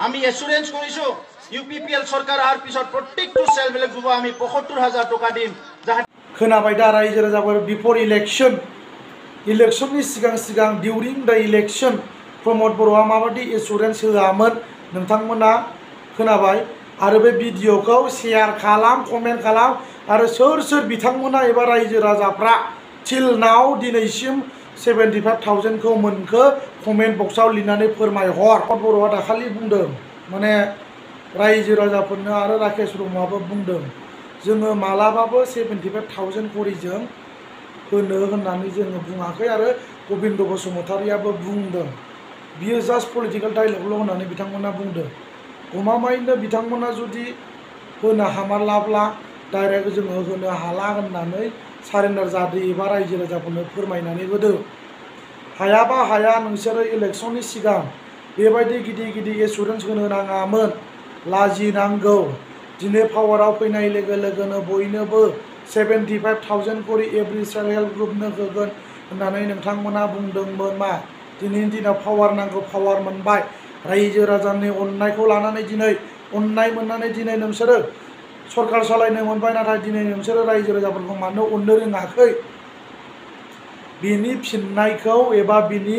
আমি এসুরেন্স কৰিছো ইউপিপিএল সরকার আর পিছত প্রত্যেকটো সেলফ হেল্প গ্রুপ আমি ৭৫,০০০ টাকা দিম खोनाबाय दा रायजो राजाफोर बिफोर इलेक्शननि सिगां डिउरिं द इलेक्शन प्रमोद बर'आ माबायदि एसुरेन्स होआमोन नोंथांमोना खोनाबाय आरो बे भिडिअखौ शेयार खालाम कमेन्ट खालाम आरो सोर बिथांमोना एबा रायजो राजाफ्रा टिल नाव दिनैसिम 75,000 खौ मोनखो कमेन्ट बक्सआव लिरनानै फोरमायहर। बर'आ दाखालि बुंदों माने रायजो राजाफोरनो आरो राकेश ब्रह्मआबो बुंदों जोङो मालाबाबो 75,000 करिजों होनो होननानै जोङो बुङाखै आरो गबिन्द बसुमतारियाबो बुंदों बियो जास्ट पलिटिकल डायलगल' होननानै बिथांमोना बुंदों। गमामायैनो बिथांमोना जुदि होनो हामालाब्ला डाइरेक्ट जोङो होनो हाला होननानै सारेन्डार जादो एबा रायजो राजाफोरनो फोरमायनानै होदो। हायाबा हाया नोंसोरो इलेक्शननि सिगां बेबायदि गिदिर एसुरेन्स होनो नाङामोन लाजिनांगौ। दिनै पावाराव फैनाय लोगो लोगोनो बयनोबो 75,000 करि एभ्रि सेल्फ हेल्प ग्रुपनो होगोन होननानै नोंथांमोना बुंदोंमोन मा दिनैनि दिनाव पावार नांगौ पावार मोनबाय रायजो राजानि अननायखौ लानानै दिनै अननाय मोननानै दिनै नोंसोरो सरकार सालायनो मोनबाय नाथाय दिनै नोंसोरो रायजो राजाफोरखौ मानो अननो रोङाखै बिनि फिननायखौ एबा बिनि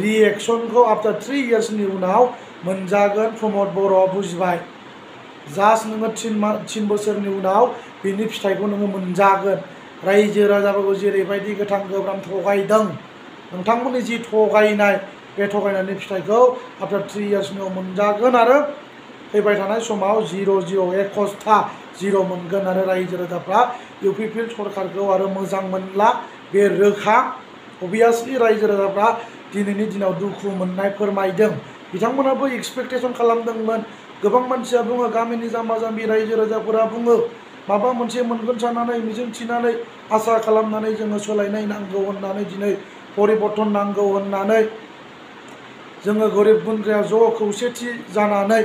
रिएक्शनखौ आफ्टर 3 इयार्सनि उनाव मोनजागोन प्रमोद बर'आ बुजिबाय। जास्ट नोङो 3 बोसोरनि उनाव बिनि फिथाइखौ नोङो मोनजागोन। रायजो राजाफोरखौ जेरैबायदि गोथां गोब्राम थगायदों नोंथांमोननि जि थगायनाय बे थगायनायनि फिथाइखौ आफ्टर 3 इयार्सनि उनाव मोनजागोन आरो फैबाय थानाय समाव 0 एकस्था 0 मोनगोन आरो रायजो राजाफ्रा इउपिपिएल सरकारखौ आरो मोजां मोनला बे रोखा। अबियासलि रायजो राजाफ्रा दिनैनि दिनाव दुखु मोननाय फोरमायदों बिथांमोनाबो एक्सपेक्टेशन खालामदोंमोन। गोबां मानसिया बुङो गामिनि जाम्बा जाम्बि रायजो राजाफोरा बुङो माबा मोनसे मोनगोन साननानै मिजिं थिनानै आसा खालामनानै जोङो सोलायनाय नांगौ होननानै दिनै परिबर्तन नांगौ होननानै जोङो गोरिब गुन्द्राया ज' खौसेथि जानानै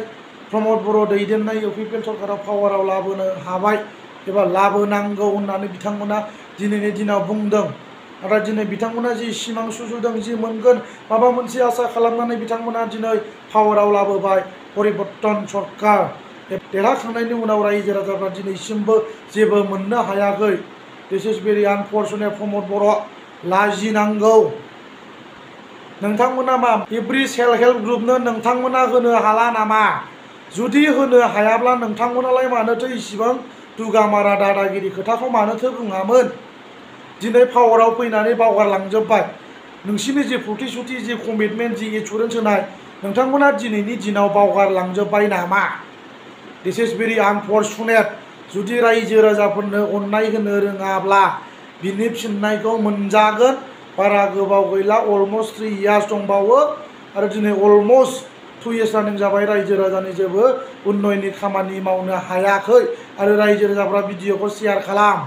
प्रमोद बर' दैदेननाय इउपिपिएल सरकारा पावाराव लाबोनो हाबाय एबा लाबोनांगौ होननानै बिथांमोना दिनैनि दिनाव बुंदों। नाथाय दिनै बिथांमोना जि सिमां सुजुदों जि मोनगोन माबा मोनसे आसा खालामनानै बिथांमोना दिनै पावाराव लाबोबाय परिबर्तन सरकार देरहाखांनायनि उनाव रायजो राजाफ्रा दिनैसिमबो जेबो मोननो हायाखै। दिस इज भेरि आनफर्चुनेट प्रमोद बर' लाजिनांगौ। नोंथांमोना मा एभ्रि सेल्फ हेल्प ग्रुपनो नोंथांमोना होनो हाला नामा? जुदि होनो हायाब्ला नोंथांमोनालाय मानोथो इसिबां दुगामारा दादागिरि खोथाखौ मानोथो बुङामोन? दिनै पावाराव फैनानै बावगारलांजोब्बाय नोंसिनि जि प्रतिश्रुति जि कमिटमेन्ट जि एसुरेन्स होनाय नोंथांमोना दिनैनि दिनाव बावगारलांजोब्बाय नामा? दिस इज भेरि आनफर्चुनेट। जुदि रायजो राजाफोरनो अननाय होनो रोङाब्ला बिनि फिननायखौ मोनजागोन। बारा गोबाव गैला अलमस्ट 3 इयार्स दंबावो आरो दिनै अलमस्ट 2 इयार्स रानिं जाबाय रायजो राजानि जेबो उन्नयननि खामानि मावनो हायाखै आरो रायजो राजाफ्रा भिडिअखौ शेयार खालाम।